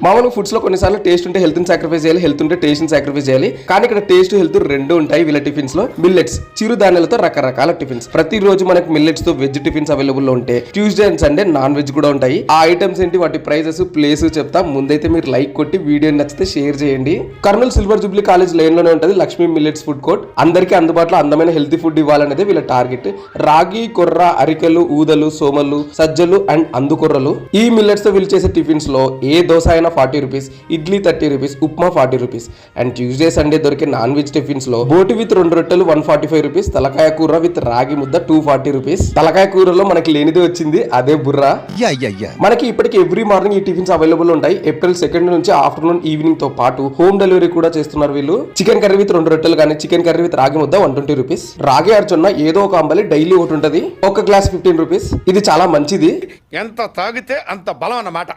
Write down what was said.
మామూలుగా ఫుడ్స్ లో కొన్నిసార్లు టేస్ట్ ఉంటే హెల్త్ సాక్రిఫైస్ చేయాలి, హెల్త్ ఉంటే టేస్ట్ సాక్రిఫైస్ చేయాలి. కానీ ఇక్కడ టేస్ట్ హెల్త్ రెండు ఉంటాయి వీళ్ళ టిఫిన్స్ లో. మిల్లెట్స్ చిరుధాన్యాలతో రకరకాల టిఫిన్స్. ప్రతి రోజు మనకు మిల్లెట్స్ తో వెజ్ టిఫిన్స్ అవైలబుల్ లో ఉంటాయి. Tuesday and Sunday non veg కూడా ఉంటాయి. ఆ ఐటమ్స్ ఏంటి, వాటి ప్రైజెస్, ప్లేస్ చెప్తా. ముందైతే మీరు లైక్ కొట్టి వీడియో నచ్చితే షేర్ చేయండి. Kurnool silver Jubilee college line లోనే ఉంటుంది లక్ష్మీ మిల్లెట్స్ ఫుడ్ కోర్ట్. అందరికీ అందుబాటులో అందమైన హెల్తీ ఫుడ్ ఇవ్వాలనేది వీళ్ళ టార్గెట్. రాగి, కొర్ర, అరికెలు, ఊదలు, సోమలు, సజ్జలు అండ్ అందుకొర్రలు. ఈ మిల్లెట్స్ తో వీళ్ళు చేసే టిఫిన్స్ లో ఏ దోశ అయినా 40 rupees, idli 30 rupees, upma 40 rupees. And Tuesday Sunday దొరికే నాన్ వెజ్ టిఫిన్స్ లో బోటి విత్ 2 రొట్టెలు 145 రూపీస్, తలకాయ కూర విత్ రాగి ముద్ద 240 రూపీస్. తలకాయ కూరలో మనకి లేనిది వచ్చింది, అదే బుర్రా. మనకి ఇప్పటికి ఎవ్రీ మార్నింగ్ ఈ టిఫిన్స్ అవైలబుల్ ఉంటాయి. ఏప్రిల్ 2 నుంచి ఆఫ్టర్నూన్ ఈవినింగ్ తో పాటు హోమ్ డెలివరీ కూడా చేస్తున్నారు వీళ్ళు. చికెన్ కర్రీ విత్ 2 రొట్టెలు కానీ చికెన్ కర్రీ విత్ రాగి ముద్ద 120 రూపీస్. రాగి అర్చున్న ఏదో ఒక అంబలి డైలీ ఒకటి ఉంటది. ఒక గ్లాస్ 15 రూపీస్. ఇది చాలా మంచిది. ఎంత తాగితే అంత బలం అన్నమాట.